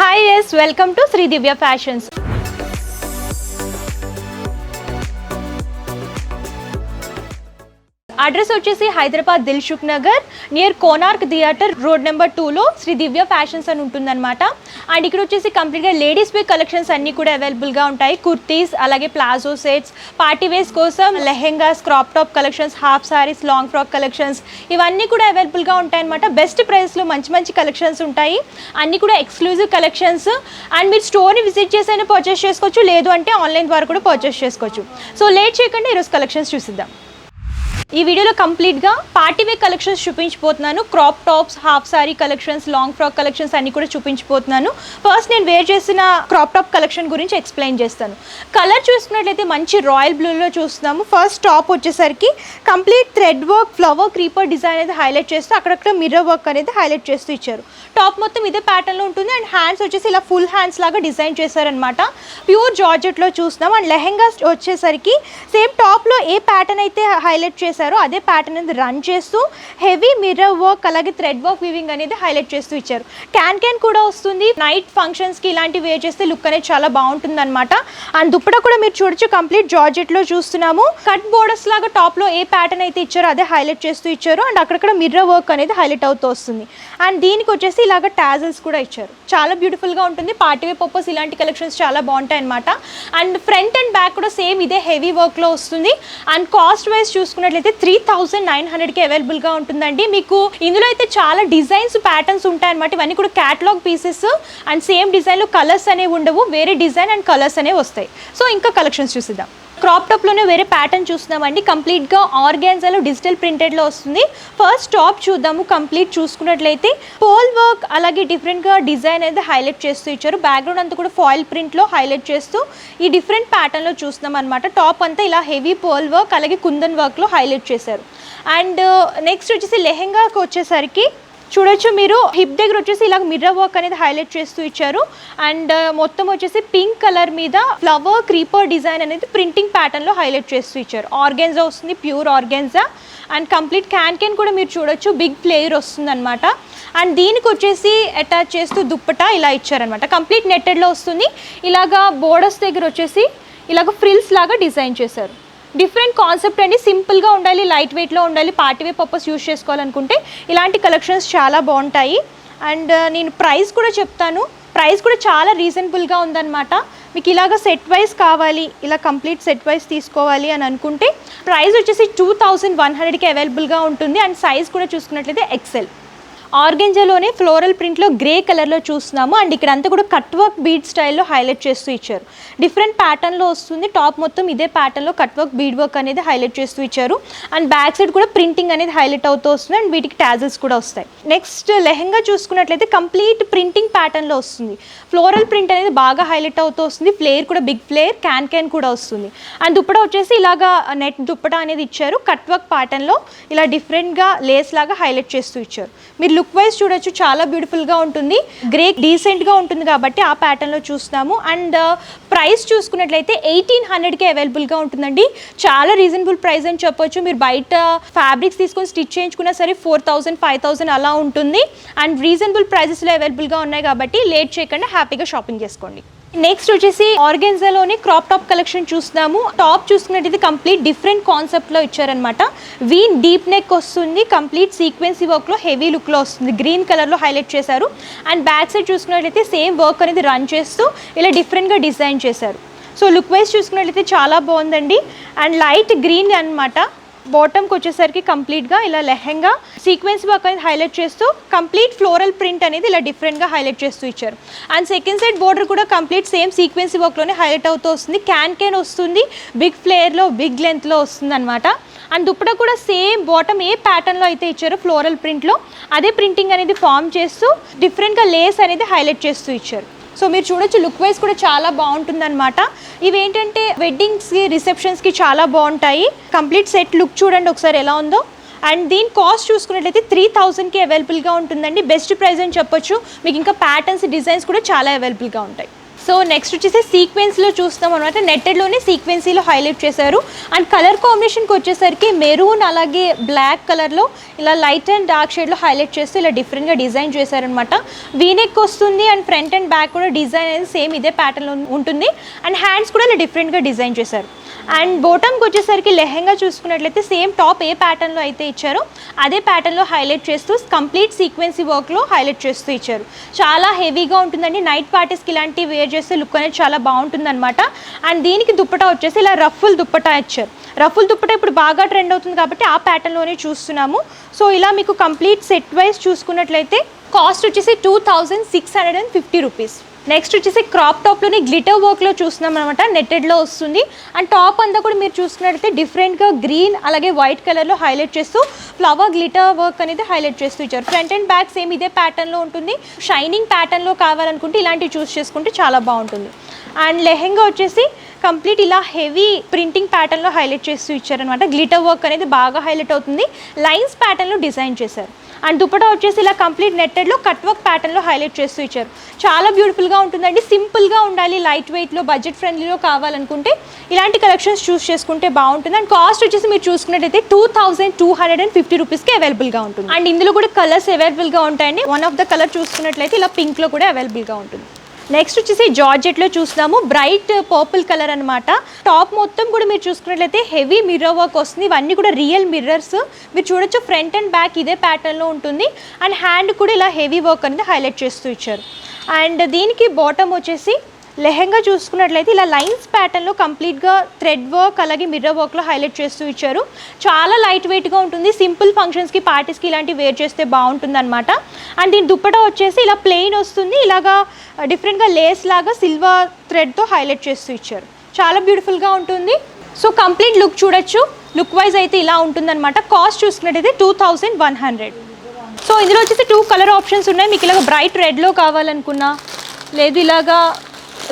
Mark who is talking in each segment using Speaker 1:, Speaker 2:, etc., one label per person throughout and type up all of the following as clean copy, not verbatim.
Speaker 1: Hi, yes, welcome to Sri Divya Fashions. Address వచ్చేసి Hyderabad Dilsukh Nagar near Konark theatre road number 2లో శ్రీ దివ్య fashions అని ఉంటుందన్నమాట. And ఇక్కడ వచ్చేసి కంప్లీట్గా లేడీస్ వేర్ కలెక్షన్స్ అన్నీ కూడా అవైలబుల్గా ఉంటాయి. కుర్తీస్, అలాగే ప్లాజో సెట్స్, పార్టీ వేర్స్ కోసం lehengas, crop top collections, half saris, long frock collections ఇవన్నీ కూడా అవైలబుల్గా ఉంటాయి అనమాట. బెస్ట్ ప్రైస్లో మంచి మంచి కలెక్షన్స్ ఉంటాయి. అన్నీ కూడా ఎక్స్క్లూజివ్ కలెక్షన్స్. అండ్ మీరు స్టోర్ని విజిట్ చేసి అయినా పర్చేస్ చేసుకోవచ్చు, లేదు అంటే ఆన్లైన్ ద్వారా కూడా పర్చేస్ చేసుకోవచ్చు. సో లేట్ చేయకుండా ఈరోజు కలెక్షన్స్ చూసిద్దాం. ఈ వీడియోలో కంప్లీట్గా పార్టీ వేర్ కలెక్షన్స్ చూపించిపోతున్నాను. Crop tops, half sari collections, long frock collections అన్ని కూడా చూపించిపోతున్నాను. ఫస్ట్ నేను వేర్ చేసిన క్రాప్ టాప్ కలెక్షన్ గురించి ఎక్స్ప్లెయిన్ చేస్తాను. కలర్ చూసుకున్నట్లయితే మంచి రాయల్ బ్లూలో చూస్తున్నాము. ఫస్ట్ టాప్ వచ్చేసరికి complete thread work, flower, creeper design అనేది హైలైట్ చేస్తూ అక్కడక్కడ మిర్రర్ వర్క్ అనేది హైలైట్ చేస్తూ ఇచ్చారు. టాప్ మొత్తం ఇదే ప్యాటర్న్లో ఉంటుంది. అండ్ హ్యాండ్స్ వచ్చేసి ఇలా ఫుల్ హ్యాండ్స్ లాగా డిజైన్ చేశారనమాట. ప్యూర్ జార్జెట్లో చూస్తున్నాం. అండ్ లెహెంగా వచ్చేసరికి సేమ్ టాప్లో ఏ ప్యాటర్న్ అయితే హైలైట్ చేశారు అదే ప్యాటర్న్ అనేది రన్ చేస్తూ హెవీ మిర్రర్ వర్క్, అలాగే థ్రెడ్ వర్క్ వీవింగ్ అనేది హైలైట్ చేస్తూ ఇచ్చారు. క్యాన్ కూడా వస్తుంది. నైట్ ఫంక్షన్స్కి ఇలాంటివి వేర్ చేస్తే లుక్ అనేది చాలా బాగుంటుంది అనమాట. అండ్ దుప్పట కూడా మీరు చూడొచ్చు, కంప్లీట్ జార్జెట్లో చూస్తున్నాము. కట్ బోర్డర్స్ లాగా టాప్లో ఏ ప్యాటర్న్ అయితే ఇచ్చారో అదే హైలైట్ చేస్తూ ఇచ్చారు. అండ్ అక్కడక్కడ మిర్రర్ వర్క్ అనేది హైలైట్ అవుతూ వస్తుంది. అండ్ దీనికి వచ్చేసి ఇలాగ టాజల్స్ కూడా ఇచ్చారు. చాలా బ్యూటిఫుల్గా ఉంటుంది. పార్టీ వేర్ పర్పస్ ఇలాంటి కలెక్షన్స్ చాలా బాగుంటాయి అనమాట. అండ్ ఫ్రంట్ అండ్ బ్యాక్ కూడా సేమ్ ఇదే హెవీ వర్క్లో వస్తుంది. అండ్ కాస్ట్ వైజ్ చూసుకున్నట్లయితే 3900కి అవైలబుల్గా ఉంటుందండి. మీకు ఇందులో అయితే చాలా డిజైన్స్, ప్యాటర్న్స్ ఉంటాయన్నమాట. ఇవన్నీ కూడా క్యాటలాగ్ పీసెస్. అండ్ సేమ్ డిజైన్లో కలర్స్ అనేవి ఉండవు, వేరే డిజైన్ అండ్ కలర్స్ అనేవి వస్తాయి. సో ఇంకా కలెక్షన్స్ చూసిద్దాం. క్రాప్ టాప్లోనే వేరే ప్యాటర్న్ చూస్తున్నామండి. కంప్లీట్గా ఆర్గాన్జాలో డిజిటల్ ప్రింటెడ్లో వస్తుంది. ఫస్ట్ టాప్ చూద్దాము. కంప్లీట్ చూసుకున్నట్లయితే పోల్ వర్క్, అలాగే డిఫరెంట్గా డిజైన్ అనేది హైలైట్ చేస్తూ ఇచ్చారు. బ్యాక్గ్రౌండ్ అంతా కూడా ఫాయిల్ ప్రింట్లో హైలైట్ చేస్తూ ఈ డిఫరెంట్ ప్యాటర్న్లో చూస్తున్నాం అనమాట. టాప్ అంతా ఇలా హెవీ పోల్ వర్క్, అలాగే కుందన్ వర్క్లో హైలైట్ చేశారు. అండ్ నెక్స్ట్ వచ్చేసి లెహెంగాకి వచ్చేసరికి చూడొచ్చు మీరు, హిప్ దగ్గర వచ్చేసి ఇలా మిర్రర్ వర్క్ అనేది హైలైట్ చేస్తూ ఇచ్చారు. అండ్ మొత్తం వచ్చేసి పింక్ కలర్ మీద ఫ్లవర్, క్రీపర్ డిజైన్ అనేది ప్రింటింగ్ ప్యాటర్న్లో హైలైట్ చేస్తూ ఇచ్చారు. ఆర్గాన్జా వస్తుంది, pure organza. And complete can కూడా మీరు చూడొచ్చు, బిగ్ ఫ్లేయర్ వస్తుంది అనమాట. అండ్ దీనికి వచ్చేసి అటాచ్ చేస్తూ దుప్పట ఇలా ఇచ్చారనమాట. కంప్లీట్ నెట్టెడ్లో వస్తుంది. ఇలాగా బోర్డర్స్ దగ్గర వచ్చేసి ఇలాగ ఫ్రిల్స్ లాగా డిజైన్ చేశారు. డిఫరెంట్ కాన్సెప్ట్ అండి. సింపుల్గా ఉండాలి, లైట్ వెయిట్లో ఉండాలి, పార్టీ వేర్ పర్పస్ యూజ్ చేసుకోవాలనుకుంటే ఇలాంటి కలెక్షన్స్ చాలా బాగుంటాయి. అండ్ నేను ప్రైస్ కూడా చెప్తాను. ప్రైస్ కూడా చాలా రీజనబుల్గా ఉందన్నమాట. మీకు ఇలాగ సెట్ వైజ్ కావాలి, ఇలా కంప్లీట్ సెట్ వైజ్ తీసుకోవాలి అని అనుకుంటే ప్రైస్ వచ్చేసి 2100కి అవైలబుల్గా ఉంటుంది. అండ్ సైజ్ కూడా చూసుకున్నట్లయితే ఎక్సెల్. ఆర్గెంజాలోనే ఫ్లోరల్ ప్రింట్లో గ్రే కలర్లో చూస్తున్నాము. అండ్ ఇక్కడ అంతా కూడా కట్ వర్క్ బీడ్ స్టైల్లో హైలైట్ చేస్తూ ఇచ్చారు. డిఫరెంట్ ప్యాటర్న్లో వస్తుంది. టాప్ మొత్తం ఇదే ప్యాటర్న్లో కట్ వర్క్, బీడ్ వర్క్ అనేది హైలైట్ చేస్తూ ఇచ్చారు. అండ్ బ్యాక్ సైడ్ కూడా ప్రింటింగ్ అనేది హైలైట్ అవుతూ వస్తుంది. అండ్ వీటికి టాజల్స్ కూడా వస్తాయి. నెక్స్ట్ లెహెంగా చూసుకున్నట్లయితే కంప్లీట్ ప్రింటింగ్ ప్యాటర్న్లో వస్తుంది. ఫ్లోరల్ ప్రింట్ అనేది బాగా హైలైట్ అవుతూ వస్తుంది. ఫ్లేర్ కూడా బిగ్ ఫ్లేర్, క్యాన్ కూడా వస్తుంది. అండ్ దుప్పట వచ్చేసి ఇలాగా నెట్ దుప్పట అనేది ఇచ్చారు. కట్ వర్క్ ప్యాటర్న్లో ఇలా డిఫరెంట్గా లేస్ లాగా హైలైట్ చేస్తూ ఇచ్చారు. మీరు లుక్ వైజ్ చూడొచ్చు, చాలా బ్యూటిఫుల్గా ఉంటుంది. గ్రే డీసెంట్గా ఉంటుంది కాబట్టి ఆ ప్యాటర్న్లో చూస్తున్నాము. అండ్ ప్రైస్ చూసుకున్నట్లయితే 1800కి అవైలబుల్గా ఉంటుందండి. చాలా రీజనబుల్ ప్రైస్ అని చెప్పొచ్చు. మీరు బయట ఫ్యాబ్రిక్స్ తీసుకొని స్టిచ్ చేయించుకున్నా సరే 4000, 5000 అలా ఉంటుంది. అండ్ రీజనబుల్ ప్రైజెస్లో అవైలబుల్గా ఉన్నాయి కాబట్టి లేట్ చేయకుండా హ్యాపీగా షాపింగ్ చేసుకోండి. నెక్స్ట్ వచ్చేసి ఆర్గాన్జాలోని క్రాప్ టాప్ కలెక్షన్ చూస్తున్నాము. టాప్ చూసుకున్నట్టయితే కంప్లీట్ డిఫరెంట్ కాన్సెప్ట్లో ఇచ్చారనమాట. వీన్ డీప్ నెక్ వస్తుంది. కంప్లీట్ సీక్వెన్సీ వర్క్లో హెవీ లుక్లో వస్తుంది. గ్రీన్ కలర్లో హైలైట్ చేశారు. అండ్ బ్యాక్ సైడ్ చూసుకున్నట్లయితే సేమ్ వర్క్ అనేది రన్ చేస్తూ ఇలా డిఫరెంట్గా డిజైన్ చేశారు. సో లుక్ వైజ్ చూసుకున్నట్లయితే చాలా బాగుందండి. అండ్ లైట్ గ్రీన్ అనమాట. బాటమ్కి వచ్చేసరికి కంప్లీట్గా ఇలా లెహెంగా సీక్వెన్స్ వర్క్ అనేది హైలైట్ చేస్తూ కంప్లీట్ ఫ్లోరల్ ప్రింట్ అనేది ఇలా డిఫరెంట్గా హైలైట్ చేస్తూ ఇచ్చారు. అండ్ సెకండ్ సైడ్ బోర్డర్ కూడా కంప్లీట్ సేమ్ సీక్వెన్స్ వర్క్లోనే హైలైట్ అవుతూ వస్తుంది. క్యాన్ వస్తుంది, బిగ్ ఫ్లేర్లో, బిగ్ లెంత్లో వస్తుంది అనమాట. అండ్ దుప్పట కూడా సేమ్ బాటమ్ ఏ ప్యాటర్న్లో అయితే ఇచ్చారో ఫ్లోరల్ ప్రింట్లో అదే ప్రింటింగ్ అనేది ఫామ్ చేస్తూ డిఫరెంట్గా లేస్ అనేది హైలైట్ చేస్తూ ఇచ్చారు. సో మీరు చూడొచ్చు, లుక్ వైజ్ కూడా చాలా బాగుంటుందన్నమాట. ఇవేంటంటే వెడ్డింగ్స్కి, రిసెప్షన్స్కి చాలా బాగుంటాయి. కంప్లీట్ సెట్ లుక్ చూడండి ఒకసారి ఎలా ఉందో. అండ్ దీని కాస్ట్ చూసుకున్నట్లయితే 3000కి అవైలబుల్గా ఉంటుందండి. బెస్ట్ ప్రైస్ అని చెప్పొచ్చు. మీకు ఇంకా ప్యాటర్న్స్, డిజైన్స్ కూడా చాలా అవైలబుల్గా ఉంటాయి. సో నెక్స్ట్ వచ్చేసి సీక్వెన్స్లో చూస్తాం అనమాట. నెట్టెడ్లోనే సీక్వెన్సీలో హైలైట్ చేశారు. అండ్ కలర్ కాంబినేషన్కి వచ్చేసరికి మెరూన్ అలాగే బ్లాక్ కలర్లో ఇలా లైట్ అండ్ డార్క్ షేడ్లో హైలైట్ చేస్తూ ఇలా డిఫరెంట్గా డిజైన్ చేశారనమాట. వీనెక్ వస్తుంది అండ్ ఫ్రంట్ అండ్ బ్యాక్ కూడా డిజైన్ అనేది సేమ్ ఇదే ప్యాటర్న్లో ఉంటుంది. అండ్ హ్యాండ్స్ కూడా ఇలా డిఫరెంట్గా డిజైన్ చేశారు. అండ్ బాటమ్కి వచ్చేసరికి లెహెంగా చూసుకున్నట్లయితే సేమ్ టాప్ ఏ ప్యాటర్న్లో అయితే ఇచ్చారో అదే ప్యాటర్న్లో హైలైట్ చేస్తూ కంప్లీట్ సీక్వెన్సీ వర్క్లో హైలైట్ చేస్తూ ఇచ్చారు. చాలా హెవీగా ఉంటుందండి. నైట్ పార్టీస్కి ఇలాంటివి వేర్ చేస్తే లుక్ అనేది చాలా బాగుంటుంది అనమాట. అండ్ దీనికి దుప్పటా వచ్చేసి ఇలా రఫుల్ దుప్పటా ఇచ్చారు. రఫుల్ దుప్పటా ఇప్పుడు బాగా ట్రెండ్ అవుతుంది కాబట్టి ఆ ప్యాటర్న్లోనే చూస్తున్నాము. సో ఇలా మీకు కంప్లీట్ సెట్ వైజ్ చూసుకున్నట్లయితే కాస్ట్ వచ్చేసి 2650 రూపీస్. నెక్స్ట్ వచ్చేసి క్రాప్ టాప్లోని గ్లిటర్ వర్క్లో చూస్తున్నాం అనమాట. నెట్టెడ్లో వస్తుంది. అండ్ టాప్ అంతా కూడా మీరు చూసుకున్నట్లయితే డిఫరెంట్గా గ్రీన్ అలాగే వైట్ కలర్లో హైలైట్ చేస్తూ ఫ్లవర్ గ్లిటర్ వర్క్ అనేది హైలైట్ చేస్తూ ఇచ్చారు. ఫ్రంట్ అండ్ బ్యాక్ సేమ్ ఇదే ప్యాటర్న్లో ఉంటుంది. షైనింగ్ ప్యాటర్న్లో కావాలనుకుంటే ఇలాంటివి చూస్ చేసుకుంటే చాలా బాగుంటుంది. అండ్ లెహెంగా వచ్చేసి కంప్లీట్ ఇలా హెవీ ప్రింటింగ్ ప్యాటర్న్లో హైలైట్ చేస్తూ ఇచ్చారనమాట. గ్లిటర్ వర్క్ అనేది బాగా హైలైట్ అవుతుంది. లైన్స్ ప్యాటర్న్లో డిజైన్ చేశారు. అండ్ దుపట్టా వచ్చేసి ఇలా కంప్లీట్ నెట్టెడ్లో కట్ వర్క్ ప్యాటర్న్లో హైలైట్ చేస్తూ ఇచ్చారు. చాలా బ్యూటిఫుల్గా ఉంటుందండి. సింపుల్గా ఉండాలి, లైట్ వెయిట్లో, బడ్జెట్ ఫ్రెండ్లీలో కావాలనుకుంటే ఇలాంటి కలెక్షన్స్ చూస్ చేసుకుంటే బాగుంటుంది. అండ్ కాస్ట్ వచ్చేసి మీరు చూసుకున్నట్టయితే 2250 రూపీస్కి అవైలబుల్గా ఉంటుంది. అండ్ ఇందులో కూడా కలర్స్ అవైలబుల్గా ఉంటాయండి. వన్ ఆఫ్ ద కలర్ చూసుకున్నట్లయితే ఇలా పింక్లో కూడా అవైలబుల్గా ఉంటుంది. నెక్స్ట్ వచ్చేసి జార్జెట్లో చూస్తున్నాము. బ్రైట్ పర్పుల్ కలర్ అనమాట. టాప్ మొత్తం కూడా మీరు చూసుకున్నట్లయితే హెవీ మిర్రర్ వర్క్ వస్తుంది. ఇవన్నీ కూడా రియల్ మిర్రర్స్ మీరు చూడొచ్చు. ఫ్రంట్ అండ్ బ్యాక్ ఇదే ప్యాటర్న్లో ఉంటుంది. అండ్ హ్యాండ్ కూడా ఇలా హెవీ వర్క్ అనేది హైలైట్ చేస్తూ ఇచ్చారు. అండ్ దీనికి బాటమ్ వచ్చేసి లెహెంగా చూసుకున్నట్లయితే ఇలా లైన్స్ ప్యాటర్న్లో కంప్లీట్గా థ్రెడ్ వర్క్ అలాగే మిర్రర్ వర్క్లో హైలైట్ చేస్తూ ఇచ్చారు. చాలా లైట్ వెయిట్గా ఉంటుంది. సింపుల్ ఫంక్షన్స్కి, పార్టీస్కి ఇలాంటివి వేర్ చేస్తే బాగుంటుంది అనమాట. అండ్ దీని దుప్పటా వచ్చేసి ఇలా ప్లెయిన్ వస్తుంది. ఇలాగా డిఫరెంట్గా లేస్ లాగా సిల్వర్ థ్రెడ్తో హైలైట్ చేస్తూ ఇచ్చారు. చాలా బ్యూటిఫుల్గా ఉంటుంది. సో కంప్లీట్ లుక్ చూడొచ్చు. లుక్ వైజ్ అయితే ఇలా ఉంటుందన్నమాట. కాస్ట్ చూసుకున్నట్టయితే 2100. సో ఇందులో వచ్చేసి 2 కలర్ ఆప్షన్స్ ఉన్నాయి. మీకు ఇలాగ బ్రైట్ రెడ్లో కావాలనుకున్నా, లేదు ఇలాగా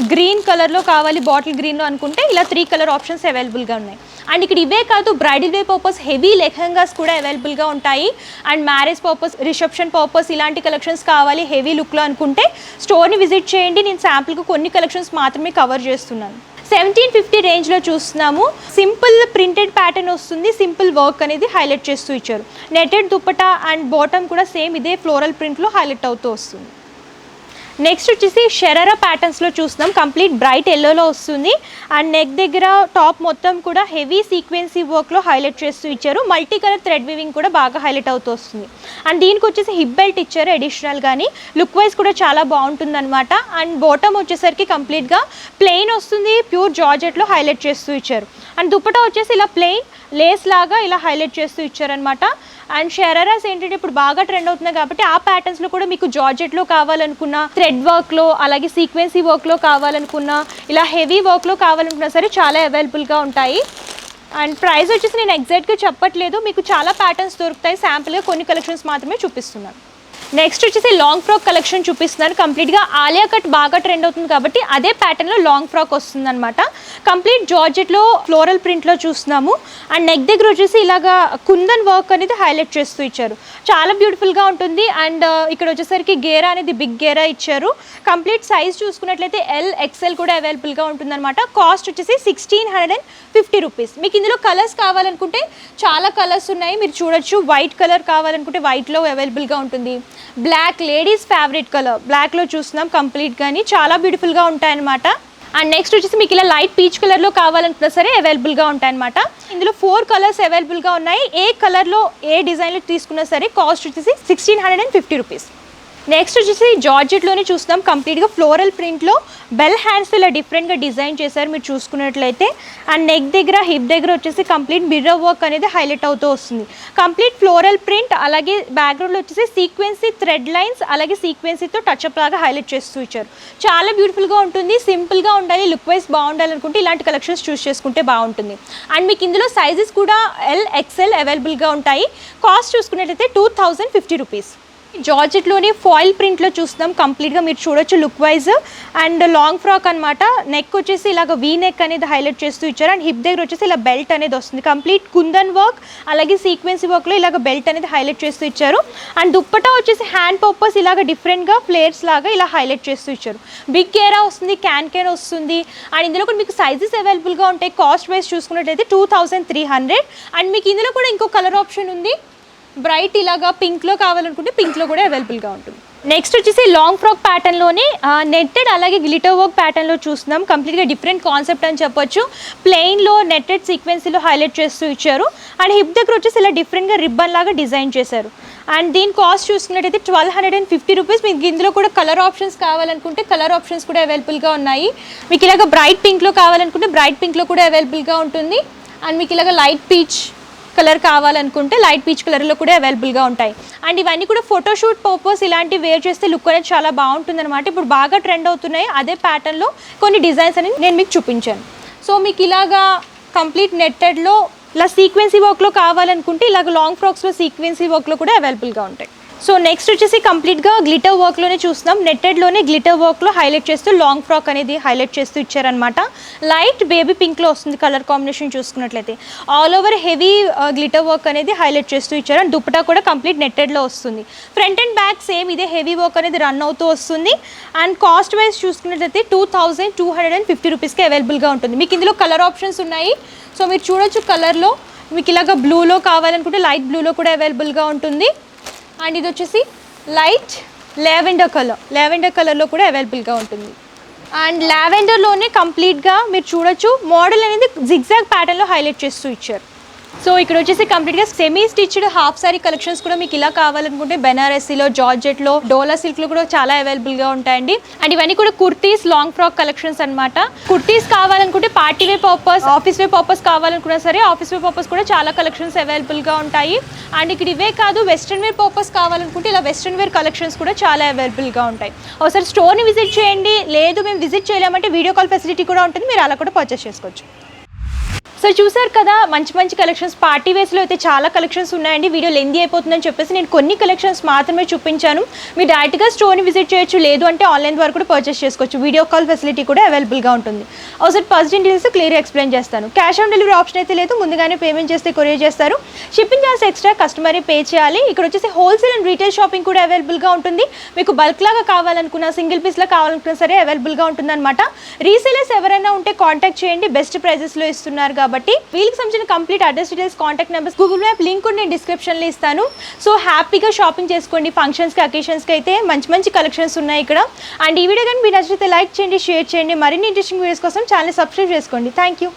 Speaker 1: గ్రీన్ కలర్లో కావాలి బాటిల్ గ్రీన్లో అనుకుంటే ఇలా 3 కలర్ ఆప్షన్స్ అవైలబుల్గా ఉన్నాయి. అండ్ ఇక్కడ ఇవే కాదు, బ్రైడల్ వే పర్పస్ హెవీ లెహంగాస్ కూడా అవైలబుల్గా ఉంటాయి. And marriage purpose, reception purpose ఇలాంటి కలెక్షన్స్ కావాలి హెవీ లుక్లో అనుకుంటే స్టోర్ని విజిట్ చేయండి. నేను శాంపుల్కి కొన్ని కలెక్షన్స్ మాత్రమే కవర్ చేస్తున్నాను. 1750 రేంజ్లో చూస్తున్నాము. సింపుల్ ప్రింటెడ్ ప్యాటర్న్ వస్తుంది. సింపుల్ వర్క్ అనేది హైలైట్ చేస్తూ ఇచ్చారు. నెటెడ్ దుప్పటా అండ్ బాటమ్ కూడా సేమ్ ఇదే ఫ్లోరల్ ప్రింట్లో హైలైట్ అవుతూ వస్తుంది. నెక్స్ట్ వచ్చేసి షరారా ప్యాటర్న్స్లో చూస్తున్నాం. కంప్లీట్ బ్రైట్ ఎల్లోలో వస్తుంది. అండ్ నెక్ దగ్గర టాప్ మొత్తం కూడా హెవీ సీక్వెన్సీ వర్క్లో హైలైట్ చేస్తూ ఇచ్చారు. మల్టీ కలర్ థ్రెడ్ వీవింగ్ కూడా బాగా హైలైట్ అవుతూ వస్తుంది. అండ్ దీనికి వచ్చేసి హిప్ బెల్ట్ ఇచ్చారు అడిషనల్ కానీ. లుక్ వైజ్ కూడా చాలా బాగుంటుంది అనమాట. అండ్ బాటమ్ వచ్చేసరికి కంప్లీట్గా ప్లెయిన్ వస్తుంది. ప్యూర్ జార్జెట్లో హైలైట్ చేస్తూ ఇచ్చారు. అండ్ దుపట్టా వచ్చేసి ఇలా ప్లెయిన్ లేస్ లాగా ఇలా హైలైట్ చేస్తూ ఇచ్చారనమాట. అండ్ షరారాస్ ఏంటంటే ఇప్పుడు బాగా ట్రెండ్ అవుతున్నాయి కాబట్టి ఆ ప్యాటర్న్స్లో కూడా మీకు జార్జెట్లో కావాలనుకున్న, థ్రెడ్ వర్క్లో అలాగే సీక్వెన్సీ వర్క్లో కావాలనుకున్న, ఇలా హెవీ వర్క్లో కావాలనుకున్నా సరే చాలా అవైలబుల్గా ఉంటాయి. అండ్ ప్రైస్ వచ్చేసి నేను ఎగ్జాక్ట్గా చెప్పట్లేదు, మీకు చాలా ప్యాటర్న్స్ దొరుకుతాయి. శాంపుల్గా కొన్ని కలెక్షన్స్ మాత్రమే చూపిస్తున్నాను. నెక్స్ట్ వచ్చేసి లాంగ్ ఫ్రాక్ కలెక్షన్ చూపిస్తున్నాను. కంప్లీట్గా ఆలియా కట్ బాగా ట్రెండ్ అవుతుంది కాబట్టి అదే ప్యాటర్న్లో లాంగ్ ఫ్రాక్ వస్తుంది అనమాట. కంప్లీట్ జార్జెట్లో ఫ్లోరల్ ప్రింట్లో చూస్తున్నాము. అండ్ నెక్ దగ్గర వచ్చేసి ఇలాగా కుందన్ వర్క్ అనేది హైలైట్ చేస్తూ ఇచ్చారు. చాలా బ్యూటిఫుల్గా ఉంటుంది. అండ్ ఇక్కడ వచ్చేసరికి గేరా అనేది బిగ్ గేరా ఇచ్చారు. కంప్లీట్ సైజ్ చూసుకున్నట్లయితే ఎల్, ఎక్స్ఎల్ కూడా అవైలబుల్గా ఉంటుందన్నమాట. కాస్ట్ వచ్చేసి 1650 రూపీస్. మీకు ఇందులో కలర్స్ కావాలనుకుంటే చాలా కలర్స్ ఉన్నాయి, మీరు చూడొచ్చు. వైట్ కలర్ కావాలనుకుంటే వైట్లో అవైలబుల్గా ఉంటుంది. బ్లాక్, లేడీస్ ఫేవరెట్ కలర్ బ్లాక్లో చూస్తున్నాం కంప్లీట్గాని. చాలా బ్యూటిఫుల్గా ఉంటాయన్నమాట. అండ్ నెక్స్ట్ వచ్చేసి మీకు ఇలా లైట్ పీచ్ కలర్లో కావాలనుకున్నా సరే అవైలబుల్గా ఉంటాయన్నమాట. ఇందులో 4 కలర్స్ అవైలబుల్గా ఉన్నాయి. ఏ కలర్లో ఏ డిజైన్లో తీసుకున్నా సరే కాస్ట్ వచ్చేసి 1650 రూపీస్. నెక్స్ట్ వచ్చేసి జార్జెట్లోనే చూస్తున్నాం. కంప్లీట్గా ఫ్లోరల్ ప్రింట్లో బెల్ హ్యాండ్స్ ఇలా డిఫరెంట్గా డిజైన్ చేశారు మీరు చూసుకున్నట్లయితే. అండ్ నెక్ దగ్గర, హిప్ దగ్గర వచ్చేసి కంప్లీట్ మిర్రర్ వర్క్ అనేది హైలైట్ అవుతూ వస్తుంది. కంప్లీట్ ఫ్లోరల్ ప్రింట్ అలాగే బ్యాక్గ్రౌండ్లో వచ్చేసి సీక్వెన్సీ థ్రెడ్ లైన్స్ అలాగే సీక్వెన్సీతో టచ్అప్ లాగా హైలైట్ చేస్తూ ఇచ్చారు. చాలా బ్యూటిఫుల్గా ఉంటుంది. సింపుల్గా ఉండాలి, లుక్ వైజ్ బాగుండాలి అనుకుంటే ఇలాంటి కలెక్షన్స్ చూస్ చేసుకుంటే బాగుంటుంది. అండ్ మీకు ఇందులో సైజెస్ కూడా ఎల్, ఎక్స్ఎల్ అవైలబుల్గా ఉంటాయి. కాస్ట్ చూసుకున్నట్లయితే 2050 రూపీస్. జార్జెట్లోని ఫాయిల్ ప్రింట్లో చూస్తున్నాం కంప్లీట్గా మీరు చూడొచ్చు look wise. And long frock అనమాట. నెక్ వచ్చేసి ఇలాగ వీ నెక్ అనేది హైలైట్ చేస్తూ ఇచ్చారు. అండ్ హిప్ దగ్గర వచ్చేసి ఇలా బెల్ట్ అనేది వస్తుంది. కంప్లీట్ కుందన్ వర్క్ అలాగే సీక్వెన్సీ వర్క్లో ఇలాగ బెల్ట్ అనేది హైలైట్ చేస్తూ ఇచ్చారు. అండ్ దుప్పటా వచ్చేసి హ్యాండ్ పర్పస్ ఇలాగ డిఫరెంట్గా ఫ్లేర్స్ లాగా ఇలా హైలైట్ చేస్తూ ఇచ్చారు. బిగ్ కేరా వస్తుంది, క్యాన్ వస్తుంది. అండ్ ఇందులో కూడా మీకు సైజెస్ అవైలబుల్గా ఉంటాయి. కాస్ట్ వైజ్ చూసుకున్నట్టయితే 2300. అండ్ మీకు ఇందులో కూడా ఇంకో కలర్ ఆప్షన్ ఉంది, బ్రైట్ ఇలాగా పింక్లో కావాలనుకుంటే పింక్లో కూడా అవైలబుల్గా ఉంటుంది. నెక్స్ట్ వచ్చేసి లాంగ్ ఫ్రాక్ ప్యాటర్న్లోనే నెట్టెడ్ అలాగే గ్లిటర్ వర్క్ ప్యాటర్న్లో చూస్తున్నాం. కంప్లీట్గా డిఫరెంట్ కాన్సెప్ట్ అని చెప్పొచ్చు. ప్లెయిన్లో నెట్టెడ్ సీక్వెన్సీలో హైలైట్ చేస్తూ ఇచ్చారు. అండ్ హిప్ దగ్గర వచ్చేసి ఇలా డిఫరెంట్గా రిబ్బన్ లాగా డిజైన్ చేశారు. అండ్ దీని కాస్ట్ చూసుకున్నట్టయితే 1250 రూపీస్. మీకు ఇందులో కూడా కలర్ ఆప్షన్స్ కావాలనుకుంటే కలర్ ఆప్షన్స్ కూడా అవైలబుల్గా ఉన్నాయి. మీకు ఇలాగ బ్రైట్ పింక్లో కావాలనుకుంటే బ్రైట్ పింక్లో కూడా అవైలబుల్గా ఉంటుంది. అండ్ మీకు ఇలాగ లైట్ పీచ్ కలర్ కావాలనుకుంటే లైట్ పీచ్ కలర్లో కూడా అవైలబుల్గా ఉంటాయి. అండ్ ఇవన్నీ కూడా ఫోటోషూట్ పర్పస్ ఇలాంటివి వేర్ చేస్తే లుక్ అనేది చాలా బాగుంటుంది అనమాట. ఇప్పుడు బాగా ట్రెండ్ అవుతున్నాయి. అదే ప్యాటర్న్లో కొన్ని డిజైన్స్ అని నేను మీకు చూపించాను. సో మీకు ఇలాగా కంప్లీట్ నెట్టెడ్లో ఇలా సీక్వెన్సీ వర్క్లో కావాలనుకుంటే ఇలాగ లాంగ్ ఫ్రాక్స్లో సీక్వెన్సీ వర్క్లో కూడా అవైలబుల్గా ఉంటాయి. సో నెక్స్ట్ వచ్చేసి కంప్లీట్గా గ్లిటర్ వర్క్లోనే చూస్తున్నాం. నెట్టెడ్లోనే గ్లిటర్ వర్క్లో హైలైట్ చేస్తూ లాంగ్ ఫ్రాక్ అనేది హైలైట్ చేస్తూ ఇచ్చారనమాట. లైట్ బేబీ పింక్లో వస్తుంది కలర్ కాంబినేషన్ చూసుకున్నట్లయితే. All over heavy glitter work అనేది హైలైట్ చేస్తూ ఇచ్చారు. అండ్ దుప్పటా కూడా కంప్లీట్ నెట్టెడ్లో వస్తుంది. ఫ్రంట్ అండ్ బ్యాక్ సేమ్ ఇదే హెవీ వర్క్ అనేది రన్ అవుతూ వస్తుంది. అండ్ కాస్ట్ వైజ్ చూసుకున్నట్లయితే 2250 రూపీస్కి అవైలబుల్గా ఉంటుంది. మీకు ఇందులో కలర్ ఆప్షన్స్ ఉన్నాయి. సో మీరు చూడొచ్చు కలర్లో మీకు ఇలాగ బ్లూలో కావాలనుకుంటే లైట్ బ్లూలో కూడా అవైలబుల్గా ఉంటుంది. అండ్ ఇది వచ్చేసి లైట్ లావెండర్ కలర్లో కూడా అవైలబుల్గా ఉంటుంది. అండ్ లావెండర్లోనే కంప్లీట్గా మీరు చూడొచ్చు మోడల్ అనేది జిగ్జాగ్ ప్యాటర్న్లో హైలైట్ చేస్తూ ఇచ్చారు. సో ఇక్కడ వచ్చేసి కంప్లీట్గా semi stitched half sari collections కూడా మీకు ఇలా కావాలనుకుంటే బెనారసీలో, జార్జెట్లో, డోలా సిల్క్లో కూడా చాలా అవైలబుల్గా ఉంటాయండి. అండ్ ఇవన్నీ కూడా కుర్తీస్ లాంగ్ ఫ్రాక్ కలెక్షన్స్ అనమాట. కుర్తీస్ కావాలనుకుంటే party wear purpose, office wear purpose కావాలనుకున్నా సరే ఆఫీస్ వేర్ పర్పస్ కూడా చాలా కలెక్షన్స్ అవైలబుల్గా ఉంటాయి. అండ్ ఇక్కడ ఇవే కాదు వెస్ట్రన్ వేర్ పర్పస్ కావాలనుకుంటే ఇలా వెస్ట్రన్ వేర్ కలెక్షన్స్ కూడా చాలా అవైలబుల్గా ఉంటాయి. ఒకసారి స్టోర్ని విజిట్ చేయండి. లేదు మేము విజిట్ చేయలేమంటే వీడియో కాల్ ఫెసిలిటీ కూడా ఉంటుంది, మీరు అలా కూడా పర్చేస్ చేసుకోవచ్చు. సో చూసారు కదా మంచి మంచి కలెక్షన్స్. పార్టీ వేస్లో అయితే చాలా కలెక్షన్స్ ఉన్నాయండి. వీడియో లెందీ అయిపోతుందని చెప్పేసి నేను కొన్ని కలెక్షన్స్ మాత్రమే చూపించాను. మీరు డైరెక్ట్గా స్టోర్ని విజిట్ చేయొచ్చు, లేదు అంటే ఆన్లైన్ ద్వారా కూడా పర్చేస్ చేసుకోవచ్చు. వీడియో కాల్ ఫెసిలిటీ కూడా అవైలబుల్గా ఉంటుంది. ఒకసారి పర్సనల్ డీటెయిల్స్ క్లియర్గా ఎక్స్ప్లెయిన్ చేస్తాను. క్యాష్ ఆన్ డెలివరీ ఆప్షన్ అయితే లేదు, ముందుగానే పేమెంట్ చేస్తే కొరియర్ చేస్తారు. షిప్పింగ్ చార్జ్ ఎక్స్ట్రా కస్టమరే పే చేయాలి. ఇక్కడ వచ్చేసి హోల్సేల్ అండ్ రీటైల్ షాపింగ్ కూడా అవైలబుల్గా ఉంటుంది. మీకు బల్క్ లాగా కావాలనుకున్నా, సింగిల్ పీస్లా కావాలనుకున్నా సరే అవైలబుల్గా ఉంటుంది అనమాట. రీసేలర్స్ ఎవరైనా ఉంటే కాంటాక్ట్ చేయండి, బెస్ట్ ప్రైజెస్లో ఇస్తున్నారు కాబట్టి. వీళ్ళకి సంబంధించిన complete address details, contact numbers, Google map link కూడా నేను డిస్క్రిప్షన్లో ఇస్తాను. సో హ్యాపీగా షాపింగ్ చేసుకోండి. ఫంక్షన్స్కి, అకేషన్స్కి అయితే మంచి మంచి కలెక్షన్స్ ఉన్నాయి ఇక్కడ. అండ్ ఈ వీడియో కానీ మీరు నచ్చితే లైక్ చేయండి, షేర్ చేయండి. మరిన్ని ఇంట్రెస్టింగ్ వీడియోస్ కోసం ఛానల్ సబ్స్క్రైబ్ చేసుకోండి. Thank you.